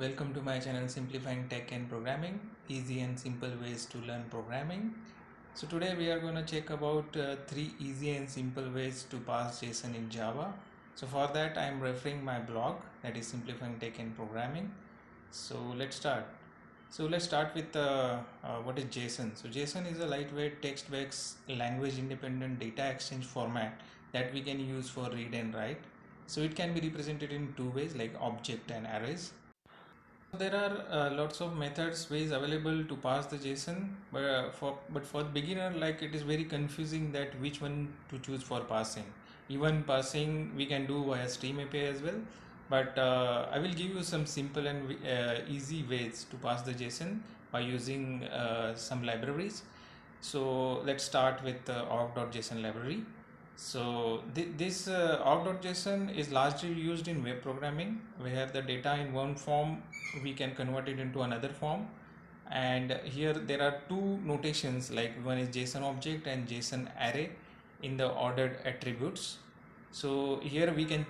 Welcome to my channel Simplifying Tech and Programming, easy and simple ways to learn programming. So today we are going to check about 3 easy and simple ways to parse JSON in Java. So for that I am referring my blog, that is Simplifying Tech and Programming. So let's start. So let's start with what is JSON. So JSON is a lightweight text-based language independent data exchange format that we can use for read and write. So it can be represented in two ways, like object and arrays. There are lots of ways available to parse the JSON, but for the beginner, like, it is very confusing that which one to choose for parsing. Even parsing we can do via Stream API as well, but I will give you some simple and easy ways to parse the JSON by using some libraries. So let's start with org.json library. So this org.json is largely used in web programming, where the data in one form we can convert it into another form. And here there are two notations, like one is JSON object and JSON array in the ordered attributes. So here we can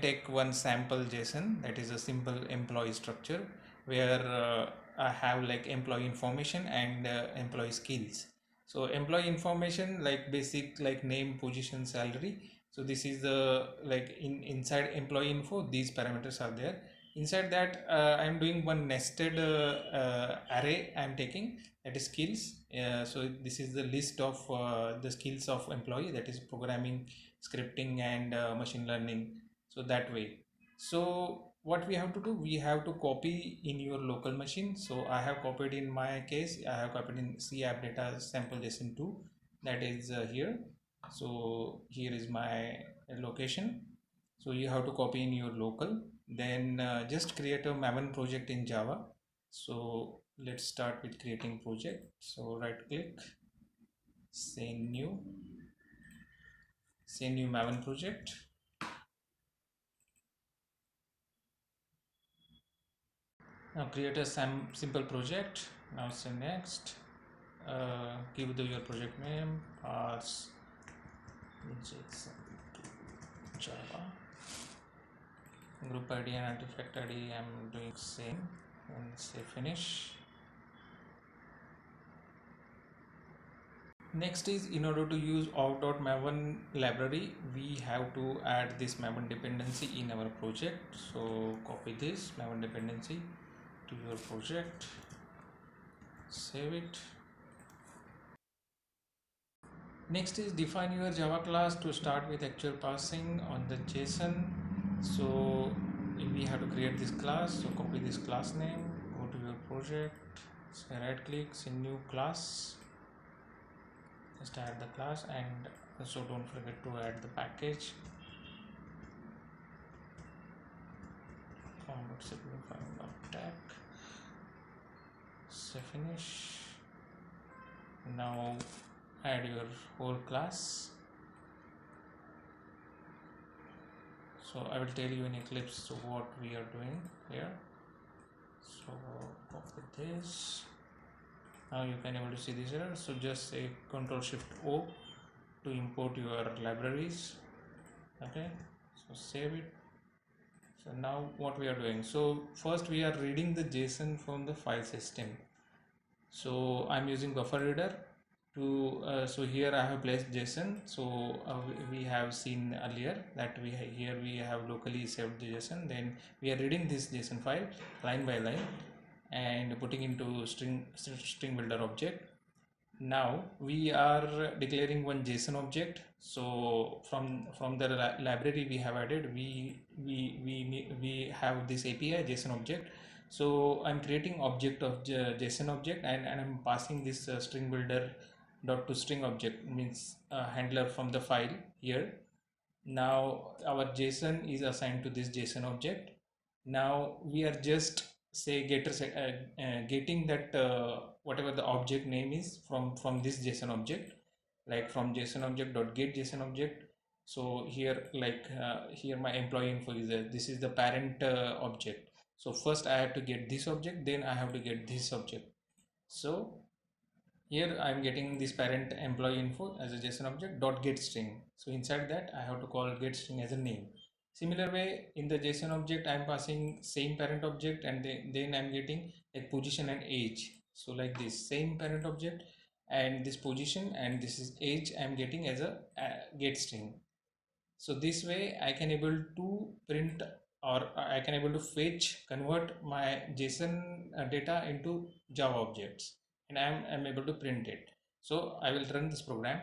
take one sample JSON, that is a simple employee structure, where I have like employee information and employee skills. So employee information, like basic, like name, position, salary. So this is the, like, inside employee info, these parameters are there. Inside that I am doing one nested array I am taking, that is skills. So this is the list of the skills of employee, that is programming, scripting and machine learning. So that way, so what we have to do, we have to copy in your local machine. So I have copied, in my case I have copied in C app data sample json 2, that is here. So here is my location. So you have to copy in your local, then just create a Maven project in Java. So let's start with creating project. So right click, say new Maven project. Now create a simple project. Now say next. Give your project name, parse JSON to Java. Group ID and artifact ID I'm doing same, and say finish. Next is, in order to use org.maven library, we have to add this Maven dependency in our project. So copy this Maven dependency to your project, save it. Next is define your Java class to start with actual parsing on the JSON. So we have to create this class. So copy this class name, go to your project, say right click, say new class, just add the class, and also don't forget to add the package. Form.simplifying.tech, say finish. Now add your whole class. So I will tell you in Eclipse so what we are doing here. So copy this. Now you can able to see this error. So just say Ctrl Shift O to import your libraries. Okay, so save it. So now what we are doing, so first we are reading the JSON from the file system. So I'm using buffer reader to so here I have placed JSON. So we have seen earlier that here we have locally saved the JSON, then we are reading this JSON file line by line and putting into string builder object. Now we are declaring one JSON object. So from the library we have added, we have this API JSON object. So I'm creating object of JSON object, and I'm passing this string builder dot to string object, means handler from the file here. Now our JSON is assigned to this JSON object. Now we are just say getting that whatever the object name is from this JSON object, like from JSON object dot get JSON object. So here, like here my employee info is there. This is the parent object. So first I have to get this object, then I have to get this object. So here I am getting this parent employee info as a JSON object dot get string. So inside that I have to call get string as a name. Similar way, in the JSON object, I'm passing same parent object, and then I'm getting like position and age. So like this same parent object and this position and this is age I'm getting as a get string. So this way I can able to print, or I can able to fetch, convert my JSON data into Java objects, and I'm able to print it. So I will run this program.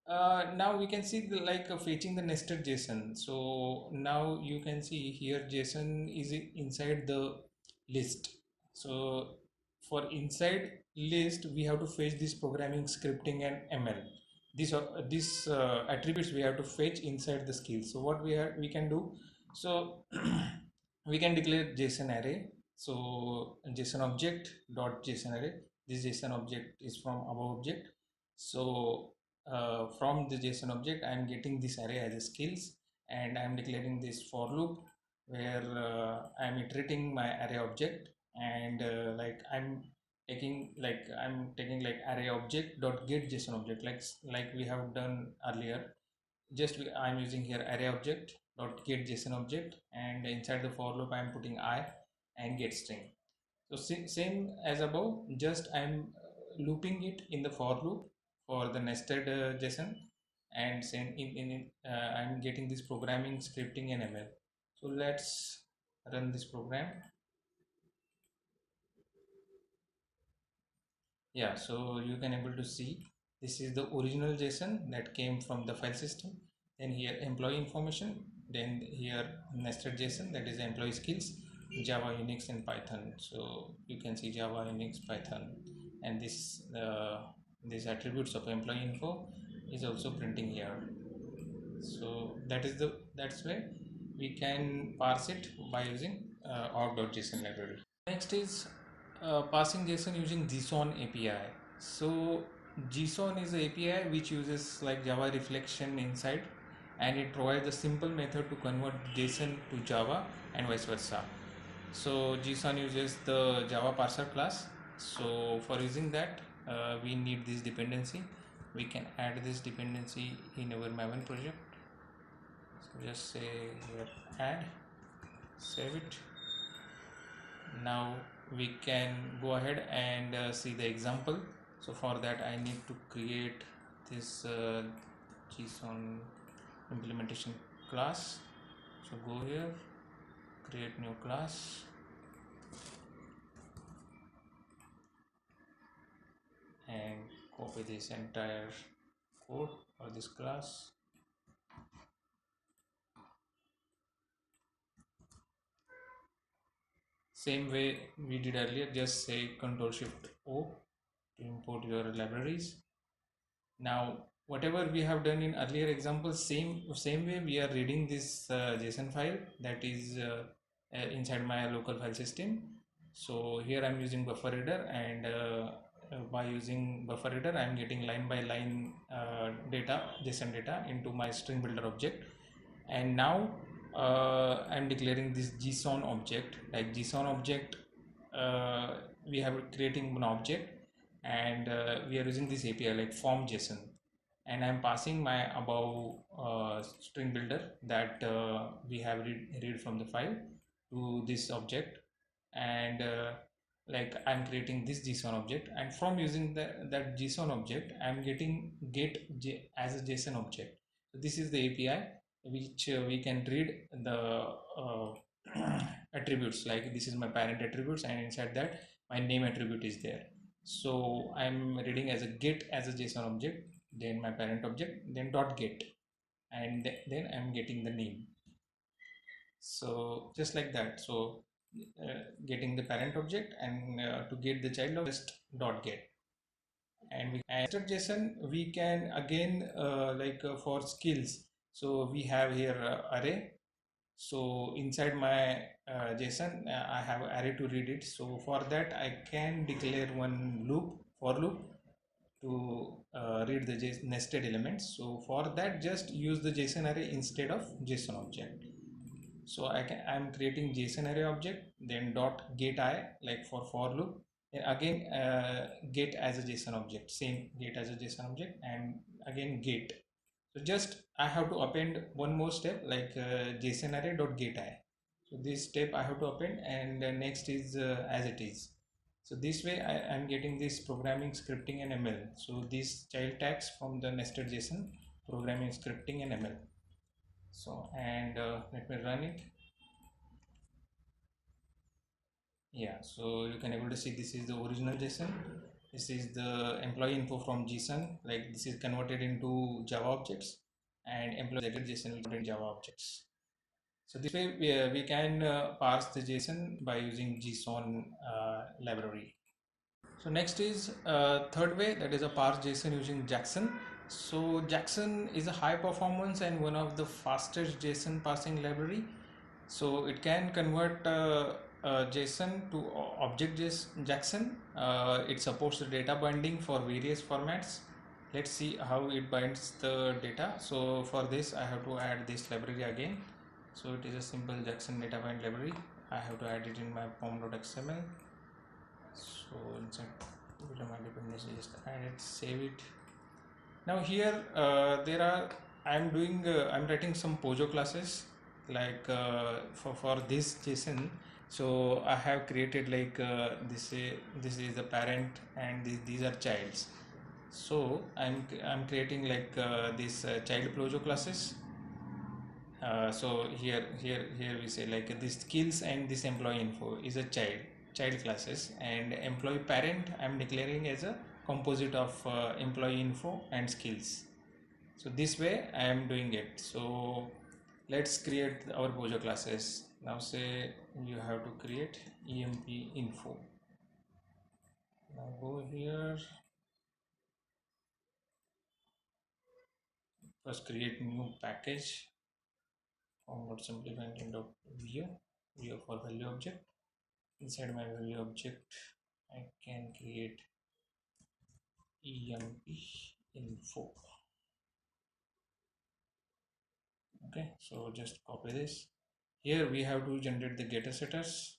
Now we can see the, like fetching the nested JSON. So now you can see here JSON is inside the list. So for inside list we have to fetch this programming, scripting and ML. These attributes we have to fetch inside the skills. So what we can do, so we can declare JSON array. So JSON object dot JSON array. This JSON object is from above object. So from the JSON object I am getting this array as a skills, and I am declaring this for loop where I am iterating my array object, and like I'm taking like array object dot get JSON object, like we have done earlier. I'm using here array object dot get JSON object, and inside the for loop I am putting I and get string. So same as above, just I'm looping it in the for loop for the nested JSON, and same I'm getting this programming, scripting and ML. So let's run this program. Yeah, so you can able to see this is the original JSON that came from the file system. Then here employee information, then here nested JSON, that is employee skills, Java, Unix and Python. So you can see Java, Unix, Python, and these attributes of employee info is also printing here. So that's why we can parse it by using org.json library. Next is passing JSON using JSON API. So JSON is an API which uses like Java reflection inside, and it provides a simple method to convert JSON to Java and vice versa. So JSON uses the Java parser class. So for using that, we need this dependency. We can add this dependency in our Maven project. So just say here add, save it. Now we can go ahead and see the example. So for that I need to create this JSON implementation class. So go here, create new class, and copy this entire code for this class. Same way we did earlier, just say Ctrl Shift O to import your libraries. Now whatever we have done in earlier examples, same way we are reading this JSON file that is inside my local file system. So here I'm using buffer reader, and by using buffer reader I'm getting line by line data, JSON data into my string builder object. And now I'm declaring this JSON object, like JSON object. We have creating an object, and we are using this API like form JSON, and I'm passing my above string builder that we have read from the file to this object, and like I'm creating this JSON object, and from using that JSON object I'm getting as a JSON object. So this is the API which we can read the attributes, like this is my parent attributes, and inside that my name attribute is there. So I'm reading as a get as a JSON object, then my parent object, then dot get, and then I'm getting the name. So just like that. So getting the parent object, and to get the child object, just dot get. And we nested JSON we can again for skills. So we have here array. So inside my JSON I have array to read it. So for that I can declare one loop, for loop, to read the nested elements. So for that just use the JSON array instead of JSON object. So I'm creating JSON array object, then dot get I, like for loop, then again get as a JSON object, same get as a JSON object, and again get. So just I have to append one more step like JSON array dot get I. So this step I have to append, and next is as it is. So this way I am getting this programming, scripting and ML. So these child tags from the nested JSON, programming, scripting and ML. So and let me run it. Yeah, so you can able to see this is the original JSON. This is the employee info from JSON. Like this is converted into Java objects, and employee JSON will convert in Java objects. So this way we can parse the JSON by using JSON library. So next is third way, that is a parse JSON using Jackson. So Jackson is a high performance and one of the fastest JSON parsing library. So it can convert JSON to object Jackson. It supports the data binding for various formats. Let's see how it binds the data. So for this I have to add this library again. So it is a simple Jackson data bind library. I have to add it in my pom.xml. So inside my dependency, just add it, save it. Now here there are I'm writing some Pojo classes like for this JSON. So I have created like this is the parent and these are childs. So I'm creating like this child Pojo classes. So here we say like this skills and this employee info is a child classes, and employee parent I'm declaring as a composite of employee info and skills. So this way I am doing it. So let's create our Pojo classes. Now say you have to create emp info. Now go here, first create new package from.simplifying view for value object. Inside my value object I can create emp info. Okay, so just copy this. Here we have to generate the getter setters.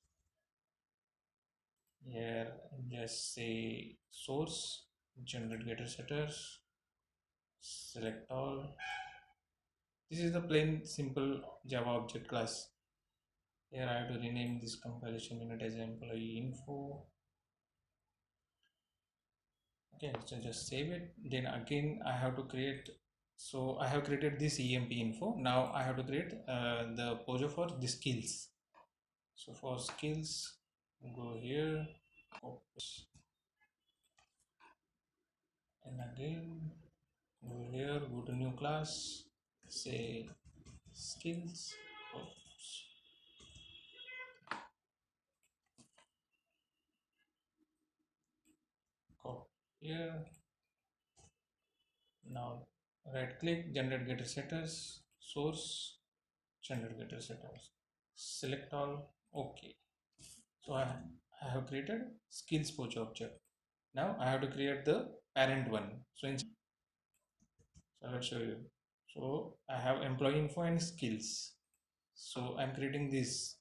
Here just say source, generate getter setters, select all. This is the plain simple Java object class. Here I have to rename this compilation unit as employee info. Okay, so just save it. Then again I have to create, so I have created this emp info. Now I have to create the Pojo for the skills. So for skills, go here, and again go here, go to new class, say skills. Oops. Copy here. Now right click, generate getter setters, source, generate getter setters, select all. Okay, so I have created skills Pojo object. Now I have to create the parent one. So I'll show you. So I have employee info and skills. So I'm creating this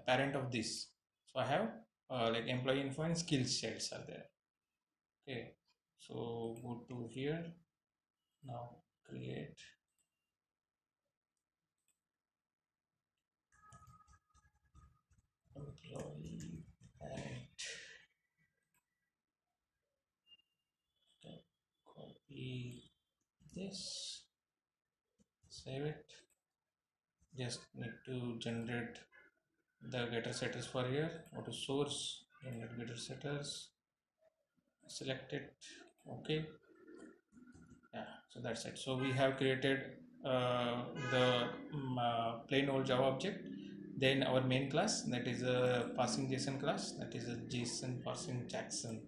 parent of this. So I have like employee info and skills childs are there. Okay, so go to here. Now create employee parent. Okay, copy this, save it. Just need to generate the getter setters for here. Go to source, generate getter setters, select it. Okay, yeah, so that's it. So we have created the plain old Java object, then our main class, that is a parsing JSON class, that is a JSON parsing Jackson.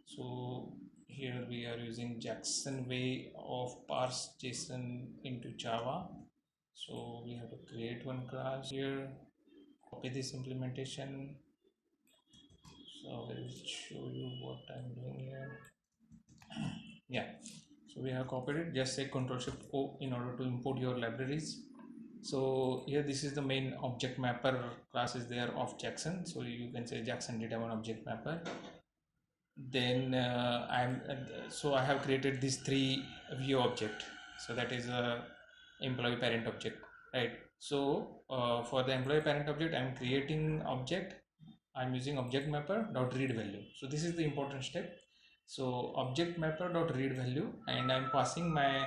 So here we are using Jackson way of parse JSON into Java. So we have to create one class here, copy this implementation. So I will show you what I'm doing here. Yeah, so we have copied it. Just say Ctrl Shift O in order to import your libraries. So here this is the main object mapper class is there of Jackson. So you can say Jackson data one object mapper. Then so I have created these three view object. So that is a employee parent object, right? So for the employee parent object, I'm creating object. I'm using object mapper dot read value. So this is the important step. So object mapper dot read value, and I'm passing my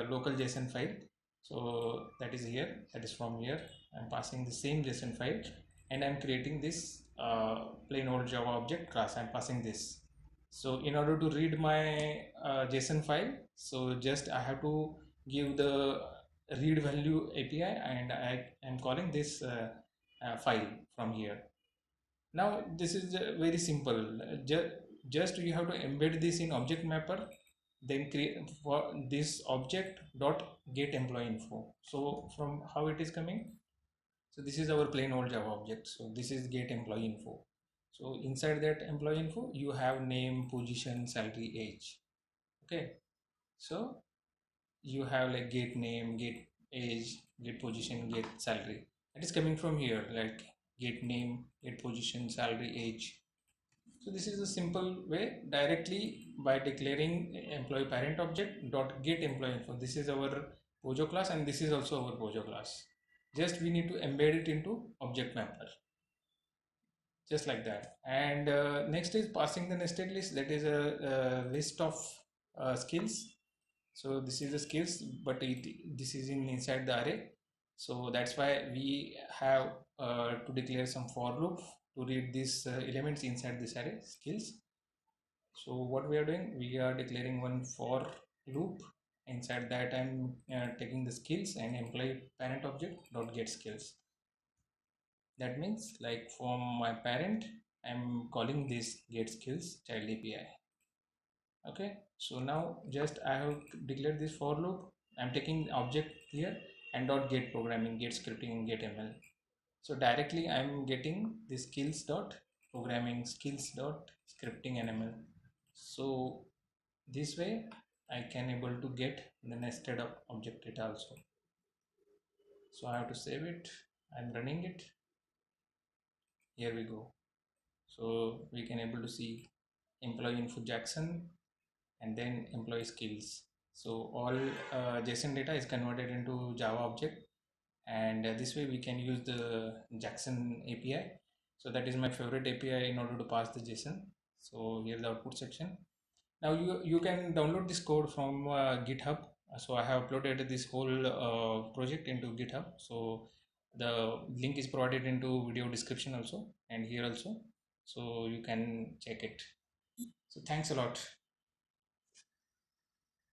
local JSON file. So that is here, that is from here. I'm passing the same JSON file, and I'm creating this plain old Java object class. I'm passing this. So in order to read my JSON file, so just I have to give the read value API, and I am calling this file from here. Now this is very simple. Just you have to embed this in object mapper, then create for this object dot get employee info. So from how it is coming, so this is our plain old Java object. So this is get employee info. So inside that employee info, you have name, position, salary, age. Okay. So you have like get name, get age, get position, get salary. That is coming from here, like get name, get position, salary, age. So this is a simple way directly by declaring employee parent object dot get employee info. This is our Pojo class, and this is also our Pojo class. Just we need to embed it into object mapper, just like that. And next is passing the nested list. That is a list of skills. So this is the skills, but this is inside the array. So that's why we have to declare some for loop to read these elements inside this array skills. So what we are doing, we are declaring one for loop. Inside that, I'm taking the skills and employee parent object dot get skills. That means like from my parent, I'm calling this get skills child API. Okay, so now just I have declared this for loop. I'm taking the object here and dot get programming, get scripting, and get ML. So directly I'm getting the skills dot programming, skills dot scripting, and ML. So this way I can able to get the nested up object data also. So I have to save it. I'm running it. Here we go. So we can able to see employee info Jackson and then employee skills. So all JSON data is converted into Java object, and this way we can use the Jackson API. So that is my favorite API in order to pass the JSON. So here the output section. Now you can download this code from GitHub. So I have uploaded this whole project into GitHub. So the link is provided into video description also, and here also. So you can check it. So thanks a lot.